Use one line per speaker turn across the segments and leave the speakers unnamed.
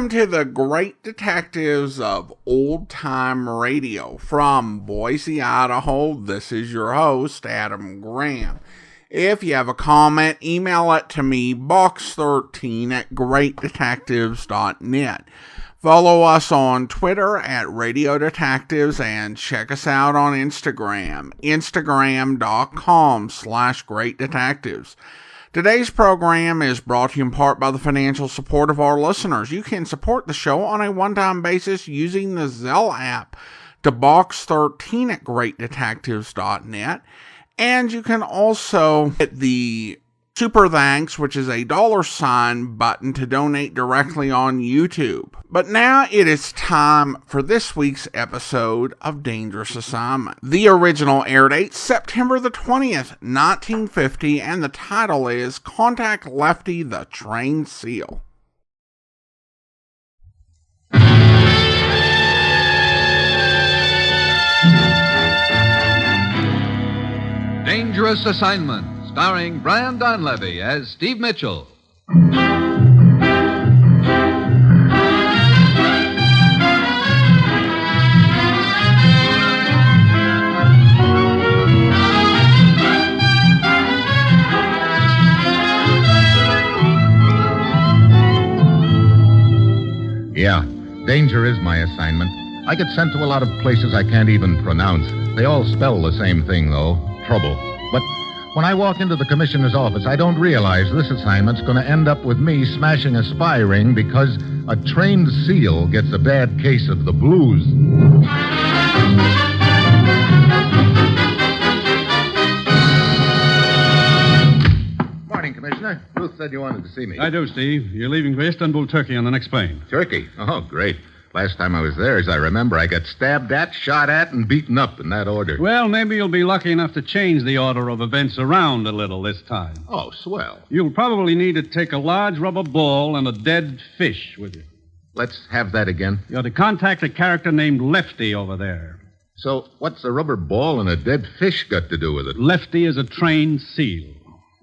Welcome to the Great Detectives of Old Time Radio. From Boise, Idaho, this is your host, Adam Graham. If you have a comment, email it to me, box13@greatdetectives.net. Follow us on Twitter at Radio Detectives and check us out on Instagram, instagram.com/Great Detectives. Today's program is brought to you in part by the financial support of our listeners. You can support the show on a one-time basis using the Zelle app to box13@greatdetectives.net. And you can also hit the Super Thanks, which is a $sign button to donate directly on YouTube. But now it is time for this week's episode of Dangerous Assignment. The original air date, September the 20th, 1950, and the title is Contact Lefty, the Trained SEAL.
Dangerous Assignment, starring Brian Donlevy as Steve Mitchell.
Yeah, danger is my assignment. I get sent to a lot of places I can't even pronounce. They all spell the same thing, though. Trouble. But when I walk into the commissioner's office, I don't realize this assignment's going to end up with me smashing a spy ring because a trained SEAL gets a bad case of the blues. Morning, Commissioner. Ruth said you wanted to see me.
I do, Steve. You're leaving for Istanbul, Turkey on the next plane.
Turkey? Oh, great. Last time I was there, as I remember, I got stabbed at, shot at, and beaten up in that order.
Well, maybe you'll be lucky enough to change the order of events around a little this time.
Oh, swell.
You'll probably need to take a large rubber ball and a dead fish with you.
Let's have that again.
You're to contact a character named Lefty over there.
So, what's a rubber ball and a dead fish got to do with it?
Lefty is a trained SEAL.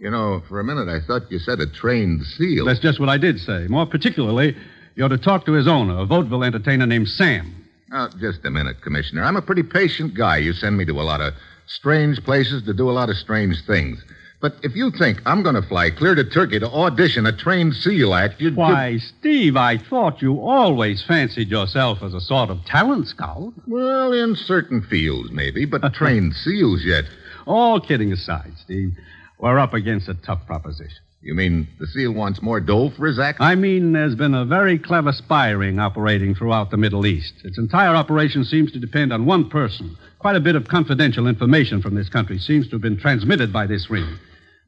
You know, for a minute I thought you said a trained SEAL.
That's just what I did say. More particularly, you're to talk to his owner, a vaudeville entertainer named Sam.
Oh, just a minute, Commissioner. I'm a pretty patient guy. You send me to a lot of strange places to do a lot of strange things. But if you think I'm going to fly clear to Turkey to audition a trained SEAL act, you'd...
Why, Steve, I thought you always fancied yourself as a sort of talent scout.
Well, in certain fields, maybe, but trained SEALs yet.
All kidding aside, Steve, we're up against a tough proposition.
You mean the SEAL wants more dough for his act?
I mean, there's been a very clever spy ring operating throughout the Middle East. Its entire operation seems to depend on one person. Quite a bit of confidential information from this country seems to have been transmitted by this ring.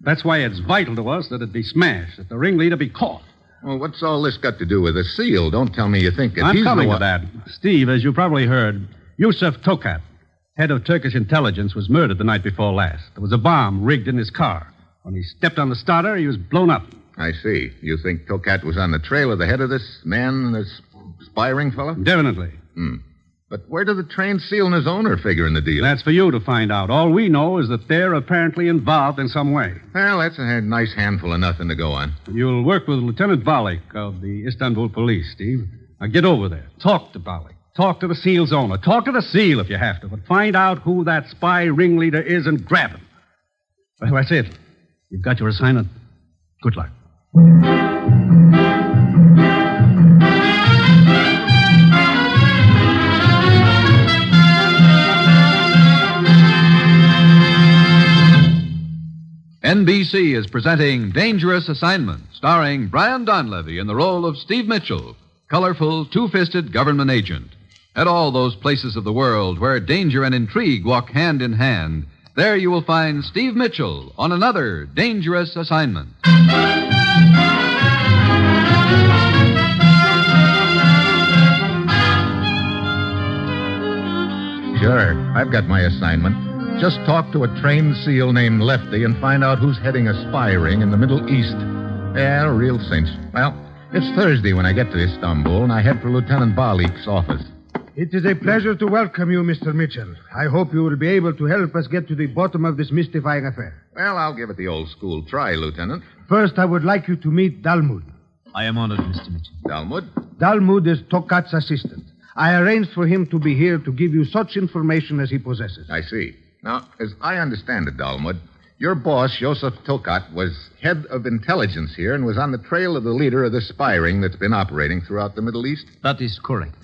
That's why it's vital to us that it be smashed, that the ringleader be caught.
Well, what's all this got to do with a SEAL? Don't tell me you think
I'm coming to that. Steve, as you probably heard, Yusuf Tokat, head of Turkish intelligence, was murdered the night before last. There was a bomb rigged in his car. When he stepped on the starter, he was blown up.
I see. You think Tokat was on the trail of the head of this man, this spy ring fellow?
Definitely.
But where do the trained SEAL and his owner figure in the deal?
That's for you to find out. All we know is that they're apparently involved in some way.
Well, that's a nice handful of nothing to go on.
You'll work with Lieutenant Balik of the Istanbul police, Steve. Now get over there. Talk to Balik. Talk to the SEAL's owner. Talk to the SEAL if you have to. But find out who that spy ringleader is and grab him. Well, that's it. You've got your assignment. Good luck.
NBC is presenting Dangerous Assignment, starring Brian Donlevy in the role of Steve Mitchell, colorful, two-fisted government agent. At all those places of the world where danger and intrigue walk hand in hand, there you will find Steve Mitchell on another Dangerous Assignment.
Sure, I've got my assignment. Just talk to a trained SEAL named Lefty and find out who's heading a spy ring in the Middle East. Yeah, a real cinch. Well, it's Thursday when I get to Istanbul, and I head for Lieutenant Balik's office.
It is a pleasure to welcome you, Mr. Mitchell. I hope you will be able to help us get to the bottom of this mystifying affair.
Well, I'll give it the old school try, Lieutenant.
First, I would like you to meet Dalmud.
I am honored, Mr. Mitchell.
Dalmud?
Dalmud is Tokat's assistant. I arranged for him to be here to give you such information as he possesses.
I see. Now, as I understand it, Dalmud, your boss, Joseph Tokat, was head of intelligence here and was on the trail of the leader of this spy ring that's been operating throughout the Middle East?
That is correct.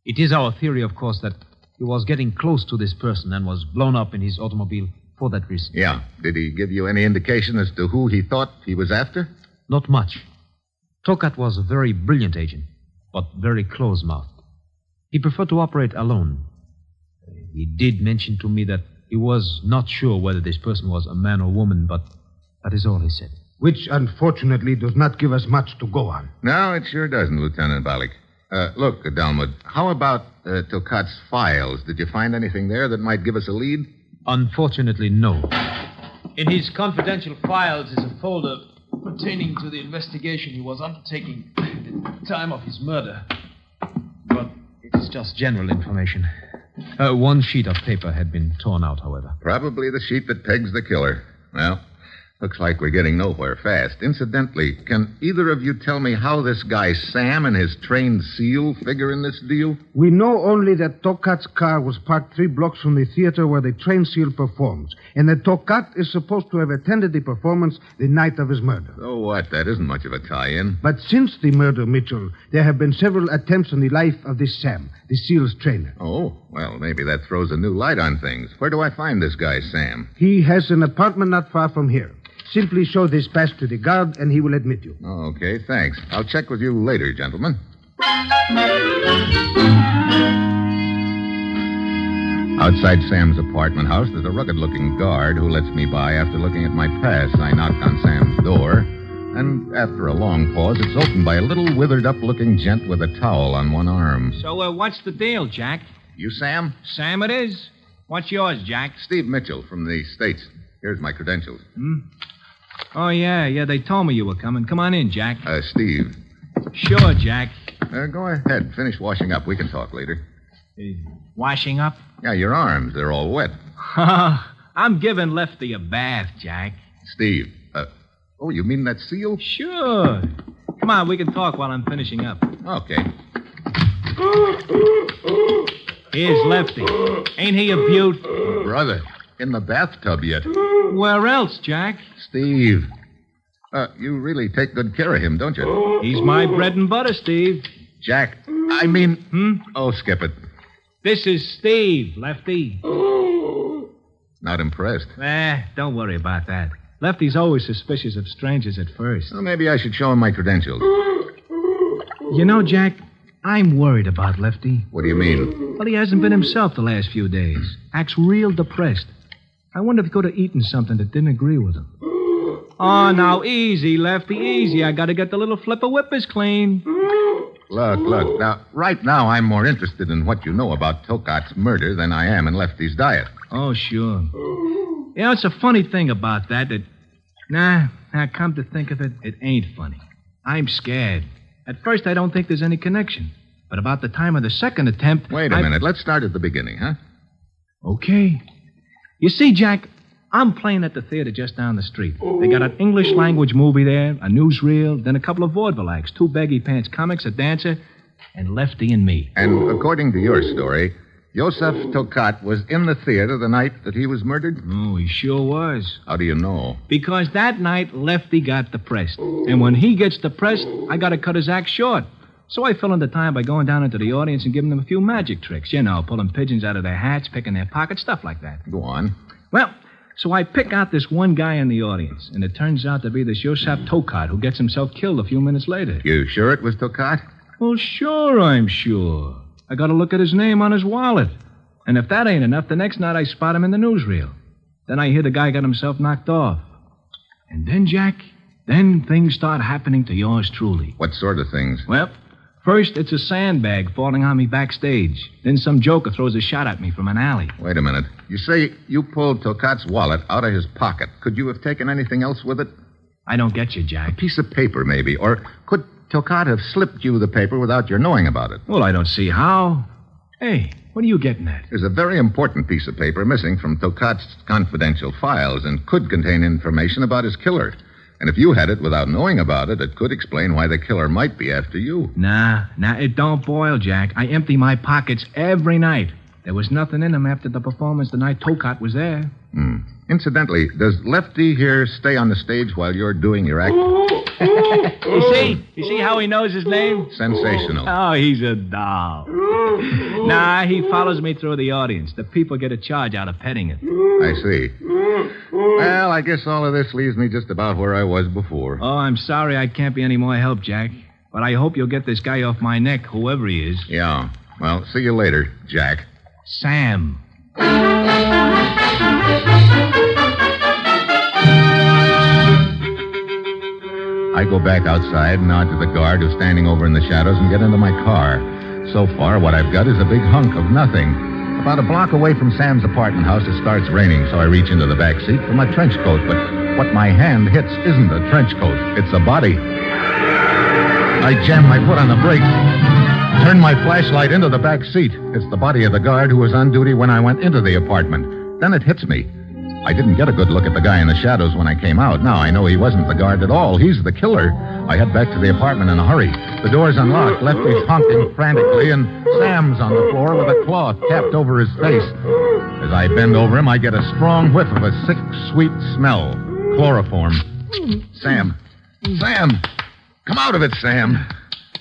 It is our theory, of course, that he was getting close to this person and was blown up in his automobile for that reason.
Yeah. Did he give you any indication as to who he thought he was after?
Not much. Tokat was a very brilliant agent, but very close-mouthed. He preferred to operate alone. He did mention to me that he was not sure whether this person was a man or woman, but that is all he said.
Which, unfortunately, does not give us much to go on.
No, it sure doesn't, Lieutenant Balik. Look, Dalmud, how about Tokat's files? Did you find anything there that might give us a lead?
Unfortunately, no. In his confidential files is a folder pertaining to the investigation he was undertaking at the time of his murder. But it is just general information. One sheet of paper had been torn out, however.
Probably the sheet that pegs the killer. Well, looks like we're getting nowhere fast. Incidentally, can either of you tell me how this guy Sam and his trained SEAL figure in this deal?
We know only that Tokat's car was parked 3 blocks from the theater where the trained SEAL performs, and that Tokat is supposed to have attended the performance the night of his murder.
So what? That isn't much of a tie-in.
But since the murder, Mitchell, there have been several attempts on the life of this Sam, the SEAL's trainer.
Oh, well, maybe that throws a new light on things. Where do I find this guy Sam?
He has an apartment not far from here. Simply show this pass to the guard, and he will admit you.
Oh, okay, thanks. I'll check with you later, gentlemen. Outside Sam's apartment house, there's a rugged-looking guard who lets me by after looking at my pass. I knocked on Sam's door, and after a long pause, it's opened by a little withered-up-looking gent with a towel on one arm.
So, what's the deal, Jack?
You, Sam?
Sam it is. What's yours, Jack?
Steve Mitchell from the States. Here's my credentials.
Oh, yeah, they told me you were coming. Come on in, Jack.
Steve.
Sure, Jack.
Go ahead. Finish washing up. We can talk later.
Washing up?
Yeah, your arms. They're all wet.
I'm giving Lefty a bath, Jack.
Steve. Oh, you mean that SEAL?
Sure. Come on, we can talk while I'm finishing up.
Okay.
Here's Lefty. Ain't he a beaut?
Brother, in the bathtub yet.
Where else, Jack?
Steve. You really take good care of him, don't you?
He's my bread and butter, Steve.
Jack, I mean... Oh, skip it.
This is Steve, Lefty.
Not impressed.
Don't worry about that. Lefty's always suspicious of strangers at first.
Well, maybe I should show him my credentials.
You know, Jack, I'm worried about Lefty.
What do you mean?
Well, he hasn't been himself the last few days. Acts real depressed. I wonder if he could have eaten something that didn't agree with him. Oh, now, easy, Lefty, easy. I got to get the little flipper whippers clean.
Look. Now, right now, I'm more interested in what you know about Tokat's murder than I am in Lefty's diet.
Oh, sure. You know, it's a funny thing about that. Now, come to think of it, it ain't funny. I'm scared. At first, I don't think there's any connection. But about the time of the second attempt...
Wait a minute. Let's start at the beginning, huh?
Okay. You see, Jack, I'm playing at the theater just down the street. They got an English language movie there, a newsreel, then a couple of vaudeville acts, 2 baggy pants comics, a dancer, and Lefty and me.
And according to your story, Joseph Tokat was in the theater the night that he was murdered?
Oh, he sure was.
How do you know?
Because that night, Lefty got depressed. And when he gets depressed, I got to cut his act short. So I fill in the time by going down into the audience and giving them a few magic tricks. You know, pulling pigeons out of their hats, picking their pockets, stuff like that.
Go on.
Well, so I pick out this one guy in the audience, and it turns out to be this Joseph Tokat who gets himself killed a few minutes later.
You sure it was Tokat?
Well, sure, I'm sure. I got to look at his name on his wallet. And if that ain't enough, the next night I spot him in the newsreel. Then I hear the guy got himself knocked off. And then, Jack, then things start happening to yours truly.
What sort of things?
Well, first it's a sandbag falling on me backstage. Then some joker throws a shot at me from an alley.
Wait a minute. You say you pulled Tokat's wallet out of his pocket. Could you have taken anything else with it?
I don't get you, Jack.
A piece of paper, maybe. Or could Tokat have slipped you the paper without your knowing about it?
Well, I don't see how. Hey, what are you getting at?
There's a very important piece of paper missing from Tokat's confidential files and could contain information about his killer. And if you had it without knowing about it, it could explain why the killer might be after you.
Nah, it don't boil, Jack. I empty my pockets every night. There was nothing in them after the performance the night Tokat was there.
Incidentally, does Lefty here stay on the stage while you're doing your act?
You see how he knows his name?
Sensational.
Oh, he's a doll. Nah, he follows me through the audience. The people get a charge out of petting it.
I see. Well, I guess all of this leaves me just about where I was before.
Oh, I'm sorry I can't be any more help, Jack. But I hope you'll get this guy off my neck, whoever he is.
Yeah. Well, see you later, Jack.
Sam.
I go back outside, nod to the guard who's standing over in the shadows, and get into my car. So far, what I've got is a big hunk of nothing. About a block away from Sam's apartment house, it starts raining, so I reach into the back seat for my trench coat. But what my hand hits isn't a trench coat. It's a body. I jam my foot on the brakes, turn my flashlight into the back seat. It's the body of the guard who was on duty when I went into the apartment. Then it hits me. I didn't get a good look at the guy in the shadows when I came out. Now I know he wasn't the guard at all. He's the killer. I head back to the apartment in a hurry. The door's unlocked. Lefty's honking frantically, and Sam's on the floor with a cloth tapped over his face. As I bend over him, I get a strong whiff of a sick, sweet smell. Chloroform. Sam. Come out of it, Sam.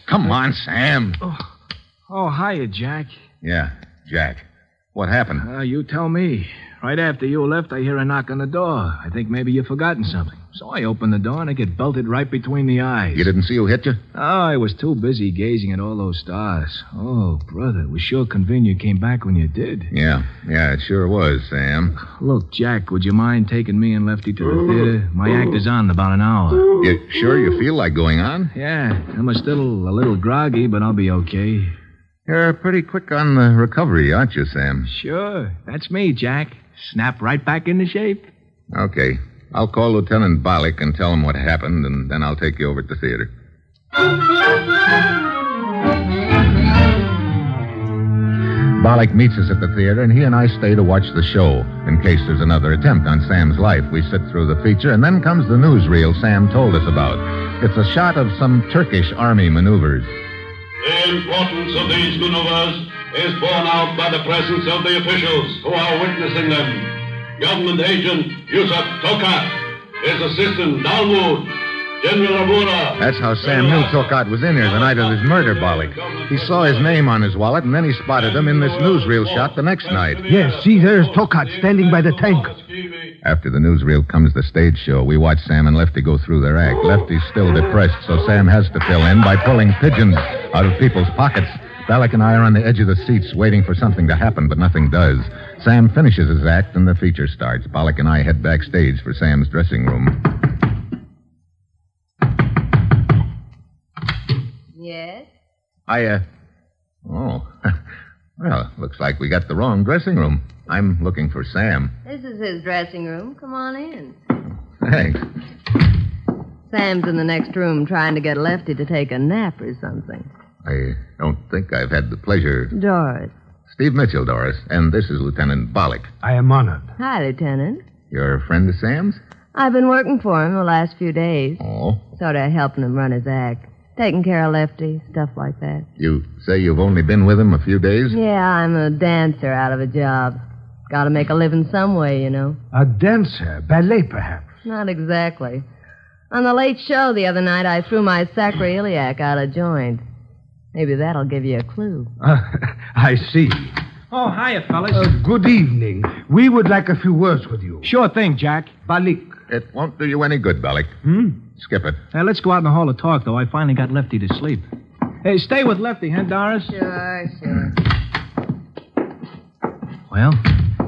Come on, Sam.
Oh, hiya, Jack.
Yeah, Jack. What happened?
You tell me. Right after you left, I hear a knock on the door. I think maybe you've forgotten something. So I open the door and I get belted right between the eyes.
You didn't see who hit you?
Oh, I was too busy gazing at all those stars. Oh, brother, it was sure convenient you came back when you did.
Yeah, it sure was, Sam.
Look, Jack, would you mind taking me and Lefty to the theater? My act is on in about an hour.
You sure you feel like going on?
Yeah, I'm still a little groggy, but I'll be okay.
You're pretty quick on the recovery, aren't you, Sam?
Sure, that's me, Jack. Snap right back into shape.
Okay. I'll call Lieutenant Balik and tell him what happened, and then I'll take you over to the theater. Balik meets us at the theater, and he and I stay to watch the show. In case there's another attempt on Sam's life, we sit through the feature, and then comes the newsreel Sam told us about. It's a shot of some Turkish army maneuvers.
The importance of these maneuvers is borne out by the presence of the officials who are witnessing them. Government agent Yusuf Tokat, his assistant Dalmud, General Abura.
That's how Sam knew Tokat was in here the night of his murder, Balik. He saw his name on his wallet, and then he spotted him in this newsreel shot the next night.
Yes, see, there's Tokat standing by the tank.
After the newsreel comes the stage show. We watch Sam and Lefty go through their act. Lefty's still depressed, so Sam has to fill in by pulling pigeons out of people's pockets. Balik and I are on the edge of the seats waiting for something to happen, but nothing does. Sam finishes his act and the feature starts. Balik and I head backstage for Sam's dressing room.
Yes?
Oh. Well, looks like we got the wrong dressing room. I'm looking for Sam.
This is his dressing room. Come on in.
Thanks.
Sam's in the next room trying to get Lefty to take a nap or something.
I don't think I've had the pleasure.
Doris.
Steve Mitchell, Doris, and this is Lieutenant Balik.
I am honored.
Hi, Lieutenant.
You're a friend of Sam's?
I've been working for him the last few days.
Oh?
Sort of helping him run his act. Taking care of Lefty, stuff like that.
You say you've only been with him a few days?
Yeah, I'm a dancer out of a job. Gotta make a living some way, you know.
A dancer? Ballet, perhaps?
Not exactly. On the late show the other night, I threw my sacroiliac out of joint. Maybe that'll give you a clue.
I see.
Oh, hiya, fellas.
Good evening. We would like a few words with you.
Sure thing, Jack.
Balik.
It won't do you any good, Balik. Skip it.
Let's go out in the hall to talk, though. I finally got Lefty to sleep. Hey, stay with Lefty, huh, Doris?
Sure.
Well,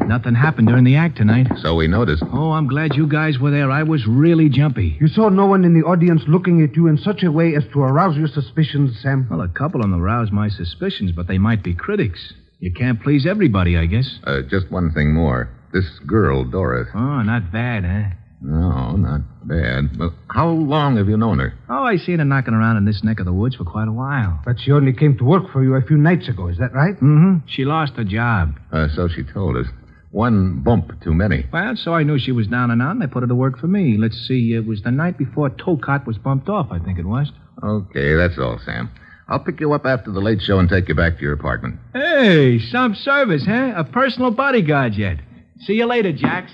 nothing happened during the act tonight.
So we noticed.
Oh, I'm glad you guys were there. I was really jumpy.
You saw no one in the audience looking at you in such a way as to arouse your suspicions, Sam?
Well, a couple of them aroused my suspicions, but they might be critics. You can't please everybody, I guess.
Just one thing more. This girl, Doris.
Oh, not bad, huh?
No, not bad. Well, how long have you known her?
Oh, I seen her knocking around in this neck of the woods for quite a while.
But she only came to work for you a few nights ago, is that right?
Mm-hmm. She lost her job.
So she told us. One bump too many.
Well, so I knew she was down and out, and I put her to work for me. Let's see, it was the night before Tokat was bumped off, I think it was.
Okay, that's all, Sam. I'll pick you up after the late show and take you back to your apartment.
Hey, some service, huh? A personal bodyguard yet. See you later, Jax.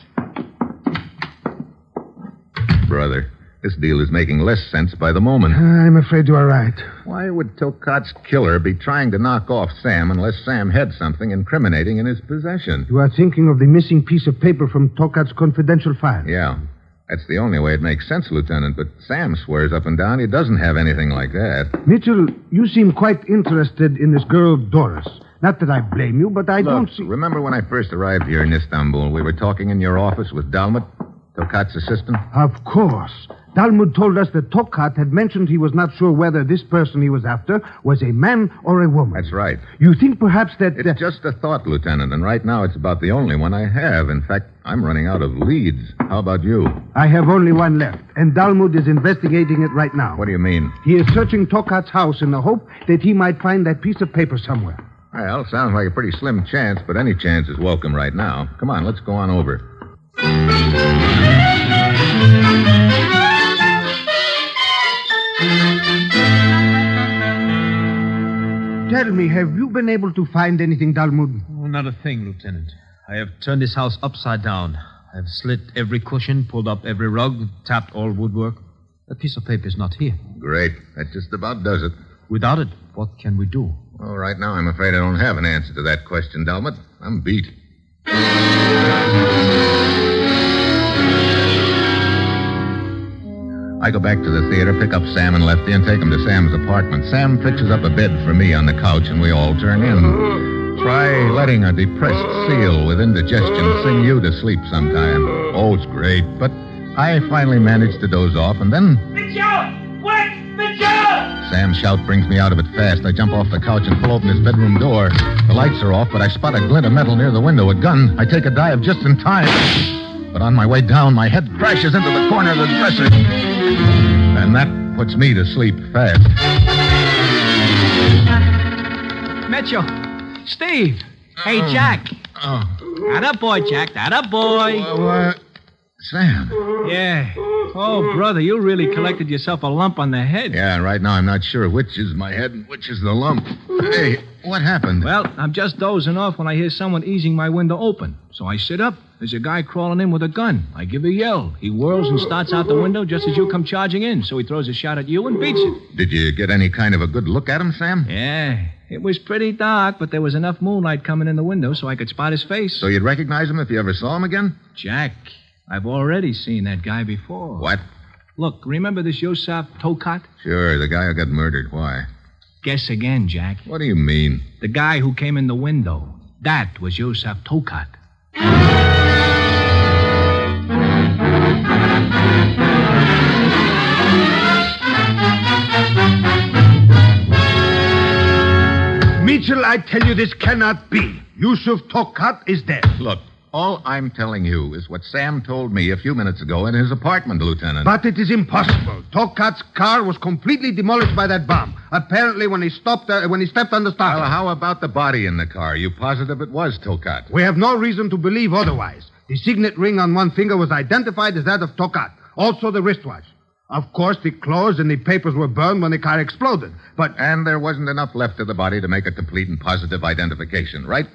Brother, this deal is making less sense by the moment.
I'm afraid you are right.
Why would Tokat's killer be trying to knock off Sam unless Sam had something incriminating in his possession?
You are thinking of the missing piece of paper from Tokat's confidential file.
Yeah. That's the only way it makes sense, Lieutenant, but Sam swears up and down he doesn't have anything like that.
Mitchell, you seem quite interested in this girl, Doris. Not that I blame you, but I don't see...
Remember when I first arrived here in Istanbul, we were talking in your office with Dalmat, Tokat's assistant?
Of course. Dalmud told us that Tokat had mentioned he was not sure whether this person he was after was a man or a woman.
That's right.
You think perhaps that...
It's just a thought, Lieutenant, and right now it's about the only one I have. In fact, I'm running out of leads. How about you?
I have only one left, and Dalmud is investigating it right now.
What do you mean?
He is searching Tokat's house in the hope that he might find that piece of paper somewhere.
Well, sounds like a pretty slim chance, but any chance is welcome right now. Come on, let's go on over.
Tell me, have you been able to find anything, Dalmud?
Oh, not a thing, Lieutenant. I have turned this house upside down. I have slit every cushion, pulled up every rug, tapped all woodwork. That piece of paper is not here.
Great. That just about does it.
Without it, what can we do?
Well, right now I'm afraid I don't have an answer to that question, Dalmat. I'm beat. I go back to the theater, pick up Sam and Lefty, and take them to Sam's apartment. Sam fixes up a bed for me on the couch, and we all turn in. Try letting a depressed seal with indigestion sing you to sleep sometime. Oh, it's great. But I finally manage to doze off, and then...
Mitchell! Wait! Mitchell!
Sam's shout brings me out of it fast. I jump off the couch and pull open his bedroom door. The lights are off, but I spot a glint of metal near the window. A gun. I take a dive just in time. But on my way down, my head crashes into the corner of the dresser. And that puts me to sleep fast.
Mitchell. Steve. Hey, Jack. Atta boy, Jack. Atta boy.
What? Sam.
Yeah. Oh, brother, you really collected yourself a lump on the head.
Yeah, right now I'm not sure which is my head and which is the lump. Hey, what happened?
Well, I'm just dozing off when I hear someone easing my window open. So I sit up. There's a guy crawling in with a gun. I give a yell. He whirls and starts out the window just as you come charging in. So he throws a shot at you and beats it.
Did you get any kind of a good look at him, Sam?
Yeah. It was pretty dark, but there was enough moonlight coming in the window so I could spot his face.
So you'd recognize him if you ever saw him again?
Jack, I've already seen that guy before.
What?
Look, remember this Yosef Tokat?
Sure, the guy who got murdered. Why?
Guess again, Jack.
What do you mean?
The guy who came in the window. That was Yosef Tokat.
Mitchell, I tell you this cannot be. Yusuf Tokat is dead.
Look, all I'm telling you is what Sam told me a few minutes ago in his apartment, Lieutenant.
But it is impossible. Tokat's car was completely demolished by that bomb. Apparently, when he stepped on the starter.
Well, how about the body in the car? You positive it was Tokat?
We have no reason to believe otherwise. The signet ring on one finger was identified as that of Tokat. Also the wristwatch. Of course, the clothes and the papers were burned when the car exploded.
And there wasn't enough left of the body to make a complete and positive identification, right?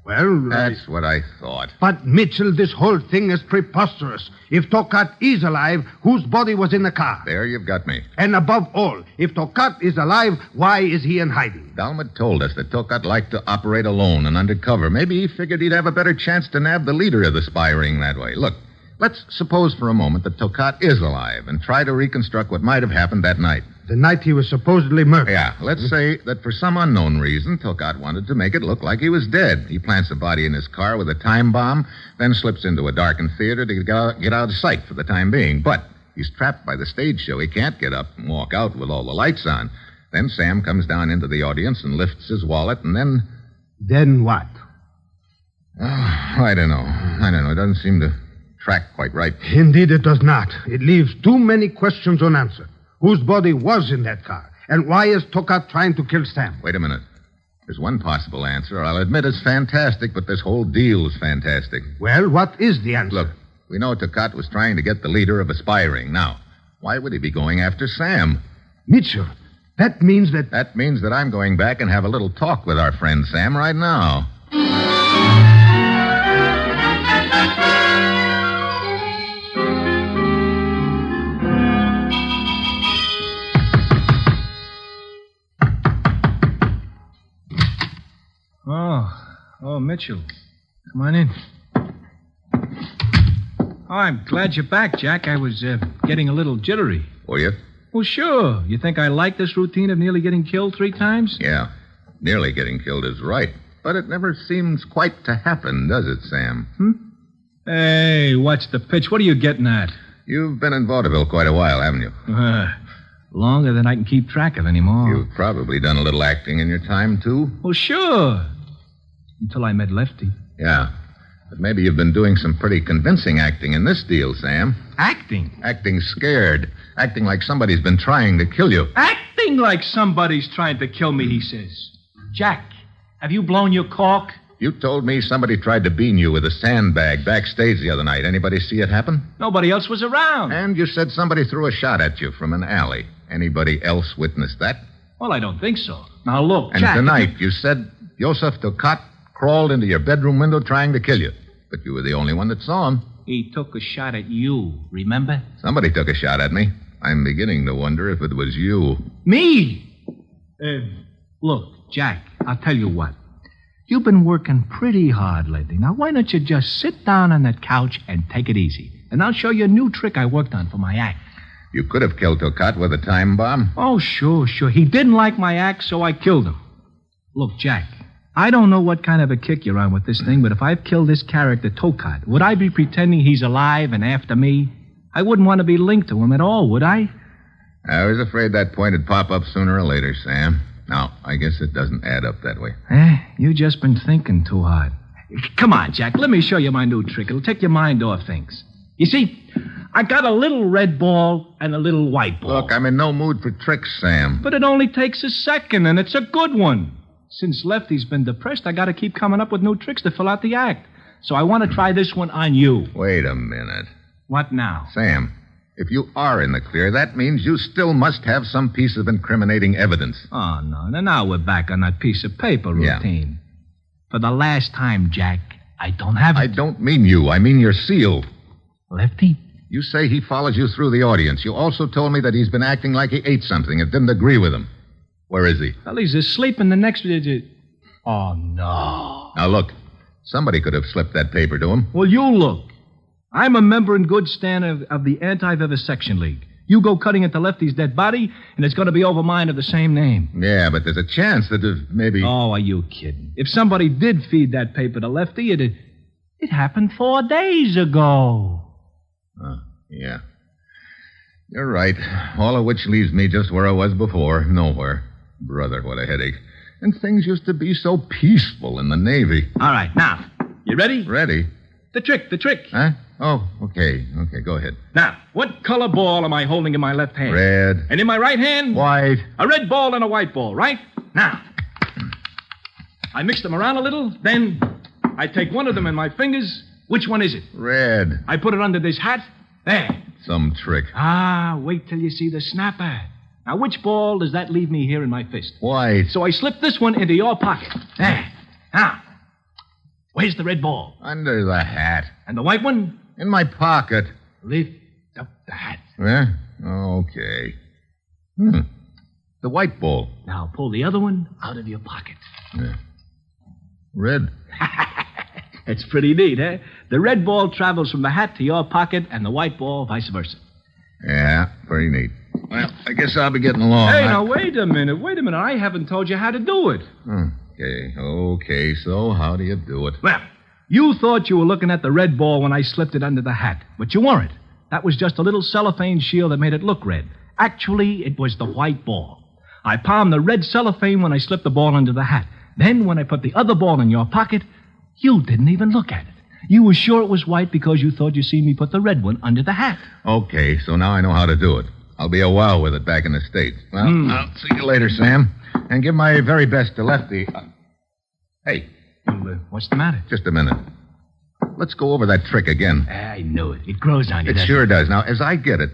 Well,
that's what I thought.
But, Mitchell, this whole thing is preposterous. If Tokat is alive, whose body was in the car?
There you've got me.
And above all, if Tokat is alive, why is he in hiding?
Dalmat told us that Tokat liked to operate alone and undercover. Maybe he figured he'd have a better chance to nab the leader of the spy ring that way. Look, let's suppose for a moment that Tokat is alive and try to reconstruct what might have happened that night.
The night he was supposedly murdered.
Yeah, let's say that for some unknown reason, Tokat wanted to make it look like he was dead. He plants the body in his car with a time bomb, then slips into a darkened theater to get out of sight for the time being. But he's trapped by the stage show. He can't get up and walk out with all the lights on. Then Sam comes down into the audience and lifts his wallet, and then...
Then what?
Oh, I don't know. It doesn't seem to track quite right.
Indeed, it does not. It leaves too many questions unanswered. Whose body was in that car? And why is Tokat trying to kill Sam?
Wait a minute. There's one possible answer. I'll admit it's fantastic, but this whole deal's fantastic.
Well, what is the answer?
Look, we know Tokat was trying to get the leader of a spy ring. Now, why would he be going after Sam?
Mitchell, that means that...
That means that I'm going back and have a little talk with our friend Sam right now.
Oh, Mitchell. Come on in. Oh, I'm glad you're back, Jack. I was getting a little jittery.
Were you?
Well, sure. You think I like this routine of nearly getting killed 3 times?
Yeah. Nearly getting killed is right. But it never seems quite to happen, does it, Sam?
Hey, what's the pitch? What are you getting at?
You've been in vaudeville quite a while, haven't you?
Longer than I can keep track of anymore.
You've probably done a little acting in your time, too.
Well, sure. Until I met Lefty.
Yeah. But maybe you've been doing some pretty convincing acting in this deal, Sam.
Acting?
Acting scared. Acting like somebody's been trying to kill you.
Acting like somebody's trying to kill me, he says. Jack, have you blown your cork?
You told me somebody tried to bean you with a sandbag backstage the other night. Anybody see it happen?
Nobody else was around.
And you said somebody threw a shot at you from an alley. Anybody else witnessed that?
Well, I don't think so. Now, look,
and
Jack...
And tonight, you said Yosef Tokat crawled into your bedroom window trying to kill you. But you were the only one that saw him.
He took a shot at you, remember?
Somebody took a shot at me. I'm beginning to wonder if it was you.
Me? Look, Jack, I'll tell you what. You've been working pretty hard lately. Now, why don't you just sit down on that couch and take it easy? And I'll show you a new trick I worked on for my act.
You could have killed Tokat with a time bomb.
Oh, sure. He didn't like my act, so I killed him. Look, Jack, I don't know what kind of a kick you're on with this thing, but if I've killed this character, Tokat, would I be pretending he's alive and after me? I wouldn't want to be linked to him at all, would I?
I was afraid that point would pop up sooner or later, Sam. Now, I guess it doesn't add up that way.
You've just been thinking too hard. Come on, Jack, let me show you my new trick. It'll take your mind off things. You see, I got a little red ball and a little white ball.
Look, I'm in no mood for tricks, Sam.
But it only takes a second, and it's a good one. Since Lefty's been depressed, I got to keep coming up with new tricks to fill out the act. So I want to try this one on you.
Wait a minute.
What now?
Sam, if you are in the clear, that means you still must have some piece of incriminating evidence.
Oh, no. Now we're back on that piece of paper routine. Yeah. For the last time, Jack, I don't have it.
I don't mean you. I mean your seal.
Lefty?
You say he follows you through the audience. You also told me that he's been acting like he ate something and didn't agree with him. Where is he?
Well, he's asleep in the next... Oh, no.
Now, look. Somebody could have slipped that paper to him.
Well, you look. I'm a member in good stand of the Anti-Vivisection League. You go cutting into Lefty's dead body, and it's going to be over mine of the same name.
Yeah, but there's a chance that maybe...
Oh, are you kidding? If somebody did feed that paper to Lefty, it happened 4 days ago.
Yeah. You're right. All of which leaves me just where I was before. Nowhere. Brother, what a headache. And things used to be so peaceful in the Navy.
All right, now, you ready?
Ready?
The trick.
Huh? Oh, okay. Okay, go ahead.
Now, what color ball am I holding in my left hand?
Red.
And in my right hand?
White.
A red ball and a white ball, right? Now, I mix them around a little, then I take one of them in my fingers. Which one is it?
Red.
I put it under this hat. There.
Some trick.
Wait till you see the snapper. Now, which ball does that leave me here in my fist?
White.
So I slip this one into your pocket. There. Now, where's the red ball?
Under the hat.
And the white one?
In my pocket.
Lift up the hat.
Okay. The white ball.
Now, pull the other one out of your pocket.
Yeah. Red.
It's pretty neat, eh? The red ball travels from the hat to your pocket, and the white ball vice versa.
Yeah, pretty neat. Well, I guess I'll be getting along.
Hey, now, wait a minute. I haven't told you how to do it.
Okay, so how do you do it?
Well, you thought you were looking at the red ball when I slipped it under the hat, but you weren't. That was just a little cellophane shield that made it look red. Actually, it was the white ball. I palmed the red cellophane when I slipped the ball under the hat. Then, when I put the other ball in your pocket, you didn't even look at it. You were sure it was white because you thought you seen me put the red one under the hat.
Okay, so now I know how to do it. I'll be a while with it back in the States. Well, I'll see you later, Sam. And give my very best to Lefty. Hey,
Well, what's the matter?
just a minute. Let's go over that trick again.
I know it. It grows on you,
It
doesn't
sure does. Now, as I get it,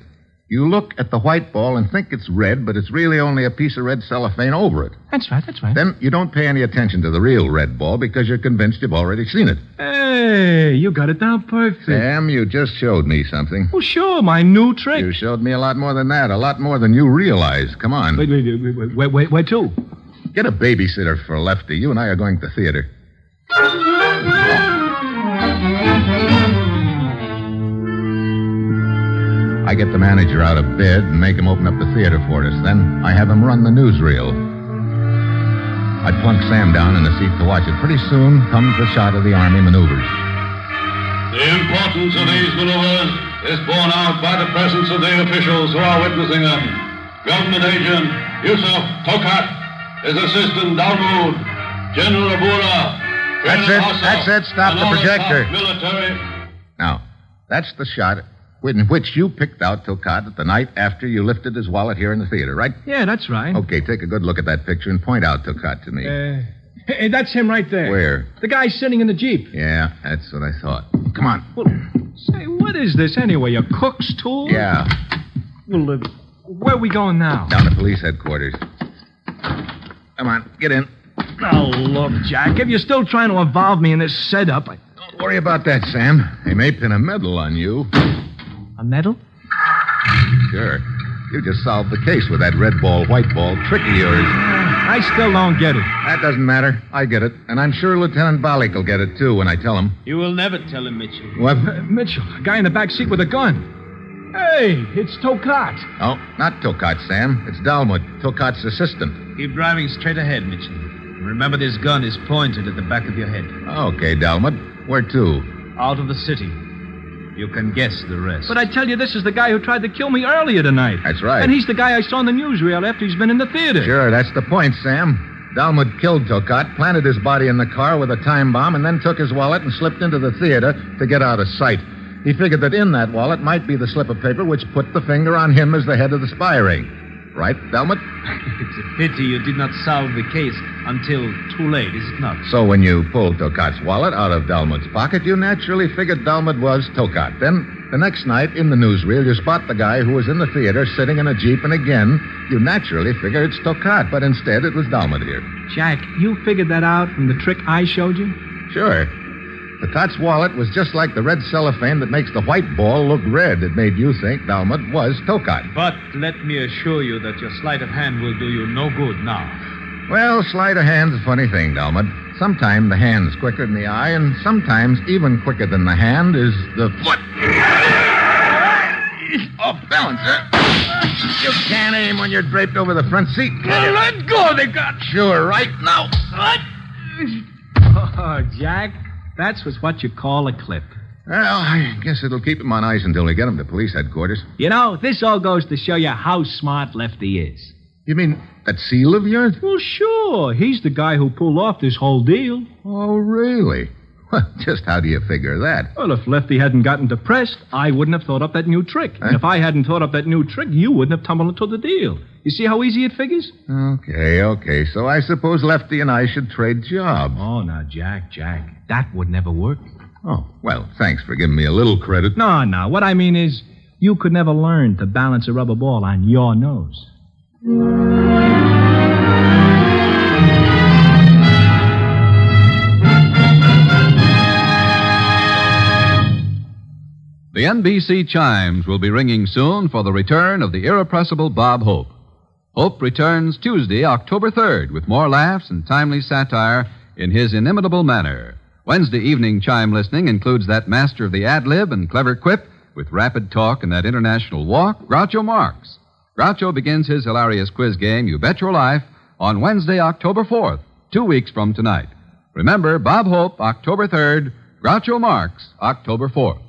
you look at the white ball and think it's red, but it's really only a piece of red cellophane over it.
That's right, that's right.
Then you don't pay any attention to the real red ball because you're convinced you've already seen it.
Hey, you got it down perfect.
Sam, you just showed me something.
Well, sure, my new trick.
You showed me a lot more than that, a lot more than you realize. Come on.
Wait, where to?
Get a babysitter for Lefty. You and I are going to theater. I get the manager out of bed and make him open up the theater for us. Then I have him run the newsreel. I plunk Sam down in the seat to watch it. Pretty soon comes the shot of the Army maneuvers.
The importance of these maneuvers is borne out by the presence of the officials who are witnessing them. Government agent Yusuf Tokat, his assistant Dalmud, General Abura.
That's it. Stop the projector.
Military.
Now, that's the shot in which you picked out Tokat the night after you lifted his wallet here in the theater, right?
Yeah, that's right.
Okay, take a good look at that picture and point out Tokat to me.
Hey, that's him right there.
Where?
The guy sitting in the Jeep.
Yeah, that's what I thought. Come on.
Well, say, what is this anyway? A cook's tool?
Yeah,
Well, where are we going now?
down to police headquarters. Come on, get in.
Oh, look, Jack, if you're still trying to involve me in this setup,
Don't worry about that, Sam. They may pin a medal on you.
A medal?
Sure. You just solved the case with that red ball, white ball trick of yours.
I still don't get it.
That doesn't matter. I get it. And I'm sure Lieutenant Balik will get it, too, when I tell him.
You will never tell him, Mitchell.
What?
Mitchell, a guy in the back seat with a gun. Hey, it's Tokat.
Oh, not Tokat, Sam. It's Dalmud, Tokat's assistant.
Keep driving straight ahead, Mitchell. Remember, this gun is pointed at the back of your head.
Okay, Dalmud. Where to?
Out of the city. You can guess the rest.
But I tell you, this is the guy who tried to kill me earlier tonight.
That's right.
And he's the guy I saw in the newsreel after he's been in the theater.
Sure, that's the point, Sam. Dalmud killed Tokat, planted his body in the car with a time bomb, and then took his wallet and slipped into the theater to get out of sight. He figured that in that wallet might be the slip of paper which put the finger on him as the head of the spy ring. Right, Dalmud?
It's a pity you did not solve the case until too late, is it not?
So when you pulled Tokat's wallet out of Dalmud's pocket, you naturally figured Dalmud was Tokat. Then, the next night, in the newsreel, you spot the guy who was in the theater sitting in a Jeep, and again, you naturally figure it's Tokat, but instead it was Dalmud here.
Jack, you figured that out from the trick I showed you?
Sure. Tokat's wallet was just like the red cellophane that makes the white ball look red. It made you think Dalmud was Tokat.
But let me assure you that your sleight of hand will do you no good now.
Well, sleight of hand's a funny thing, Dalmud. Sometimes the hand's quicker than the eye, and sometimes even quicker than the hand is the foot. Off balance, huh? You can't aim when you're draped over the front seat, can you?
Let go, they got...
Sure, right now.
What? Oh, Jack, that's what you call a clip.
Well, I guess it'll keep him on ice until we get him to police headquarters.
You know, this all goes to show you how smart Lefty is.
You mean that seal of yours?
Well, sure. He's the guy who pulled off this whole deal.
Oh, really? Well, just how do you figure that?
Well, if Lefty hadn't gotten depressed, I wouldn't have thought up that new trick.
Huh?
And if I hadn't thought up that new trick, you wouldn't have tumbled into the deal. You see how easy it figures?
Okay. So I suppose Lefty and I should trade jobs.
Oh, now, Jack, that would never work.
Oh, well, thanks for giving me a little credit.
No. What I mean is, you could never learn to balance a rubber ball on your nose.
The NBC chimes will be ringing soon for the return of the irrepressible Bob Hope. Hope returns Tuesday, October 3rd, with more laughs and timely satire in his inimitable manner. Wednesday evening chime listening includes that master of the ad-lib and clever quip with rapid talk and that international walk, Groucho Marx. Groucho begins his hilarious quiz game, You Bet Your Life, on Wednesday, October 4th, 2 weeks from tonight. Remember, Bob Hope, October 3rd, Groucho Marx, October 4th.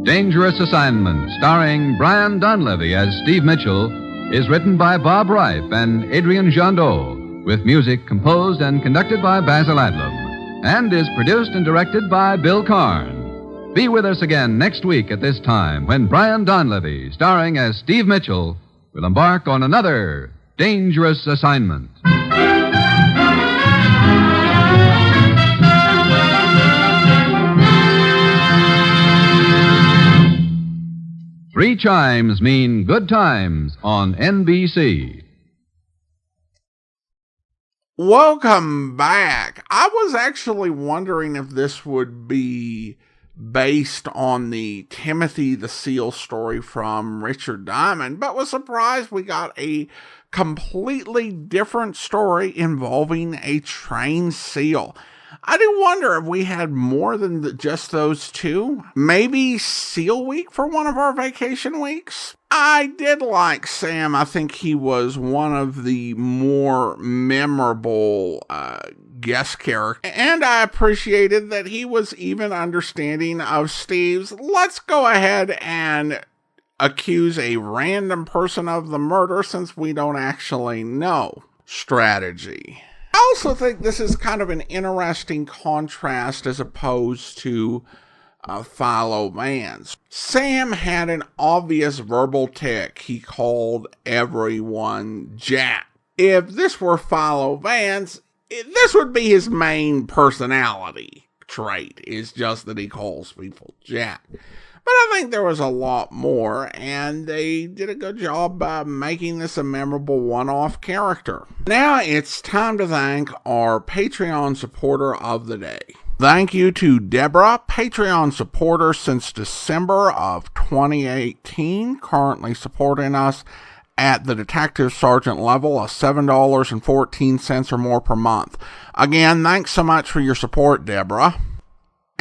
Dangerous Assignment, starring Brian Donlevy as Steve Mitchell, is written by Bob Reif and Adrian Jandot, with music composed and conducted by Basil Adlam, and is produced and directed by Bill Karn. Be with us again next week at this time when Brian Donlevy, starring as Steve Mitchell, will embark on another dangerous assignment. 3 chimes mean good times on NBC.
Welcome back. I was actually wondering if this would be based on the Timothy the Seal story from Richard Diamond, but was surprised we got a completely different story involving a trained seal. I do wonder if we had more than just those two. Maybe Seal Week for one of our vacation weeks? I did like Sam. I think he was one of the more memorable guest characters. And I appreciated that he was even understanding of Steve's "let's go ahead and accuse a random person of the murder since we don't actually know" strategy. I also think this is kind of an interesting contrast as opposed to Philo Vance. Sam had an obvious verbal tick. He called everyone Jack. If this were Philo Vance, this would be his main personality trait, is just that he calls people Jack. But I think there was a lot more, and they did a good job making this a memorable one-off character. Now it's time to thank our Patreon supporter of the day. Thank you to Deborah, Patreon supporter since December of 2018, currently supporting us at the Detective Sergeant level of $7.14 or more per month. Again, thanks so much for your support, Deborah.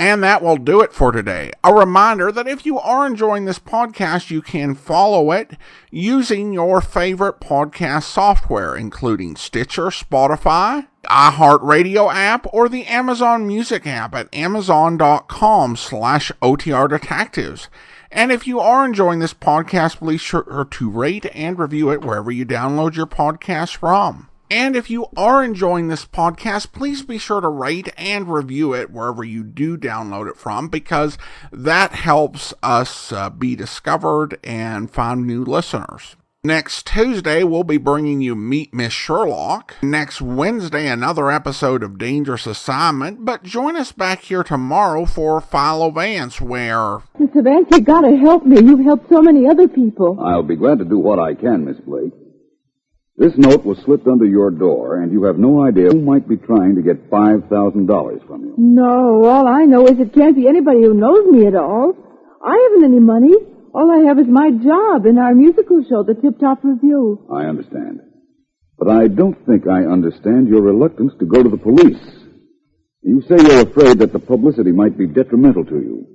And that will do it for today. A reminder that if you are enjoying this podcast, you can follow it using your favorite podcast software, including Stitcher, Spotify, iHeartRadio app, or the Amazon Music app at amazon.com/OTR Detectives. And if you are enjoying this podcast, please sure to rate and review it wherever you download your podcast from. And if you are enjoying this podcast, please be sure to rate and review it wherever you do download it from, because that helps us be discovered and find new listeners. Next Tuesday, we'll be bringing you Meet Miss Sherlock. Next Wednesday, another episode of Dangerous Assignment. But join us back here tomorrow for Philo Vance, where...
Mr. Vance, you gotta help me. You've helped so many other people.
I'll be glad to do what I can, Miss Blake. This note was slipped under your door, and you have no idea who might be trying to get $5,000 from you.
No, all I know is it can't be anybody who knows me at all. I haven't any money. All I have is my job in our musical show, the Tip Top Review.
I understand. But I don't think I understand your reluctance to go to the police. You say you're afraid that the publicity might be detrimental to you.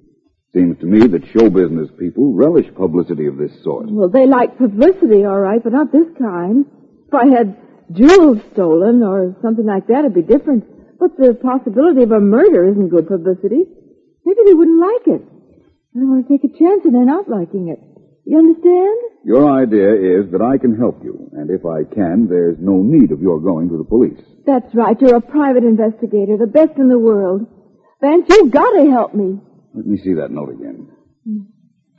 Seems to me that show business people relish publicity of this sort.
Well, they like publicity, all right, but not this kind. If I had jewels stolen or something like that, it'd be different. But the possibility of a murder isn't good publicity. Maybe they wouldn't like it. I don't want to take a chance in their not liking it. You understand?
Your idea is that I can help you, and if I can, there's no need of your going to the police.
That's right. You're a private investigator, the best in the world. Vance, you've got to help me.
Let me see that note again.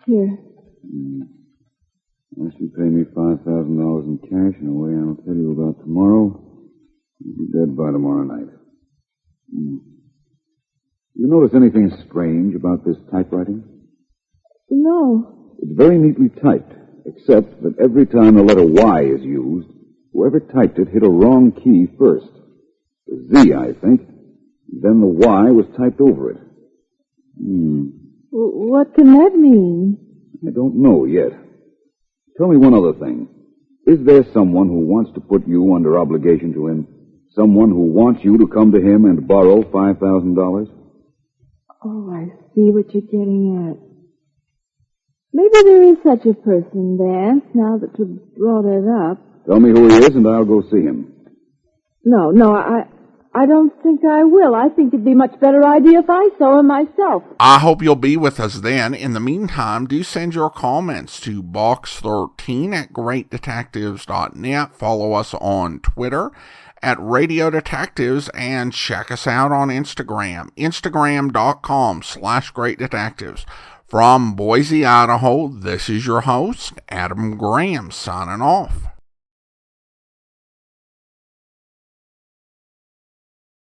Here.
Unless you pay me $5,000 in cash in a way I'll tell you about tomorrow, you'll be dead by tomorrow night. You notice anything strange about this typewriting?
No.
It's very neatly typed, except that every time the letter Y is used, whoever typed it hit a wrong key first. The Z, I think. Then the Y was typed over it.
What can that mean?
I don't know yet. Tell me one other thing. Is there someone who wants to put you under obligation to him? Someone who wants you to come to him and borrow $5,000?
Oh, I see what you're getting at. Maybe there is such a person, Vance, now that you brought it up.
Tell me who he is and I'll go see him.
No, I don't think I will. I think it'd be a much better idea if I saw him myself.
I hope you'll be with us then. In the meantime, do send your comments to box13@greatdetectives.net. Follow us on Twitter at Radio Detectives and check us out on Instagram, instagram.com/greatdetectives. From Boise, Idaho, this is your host, Adam Graham, signing off.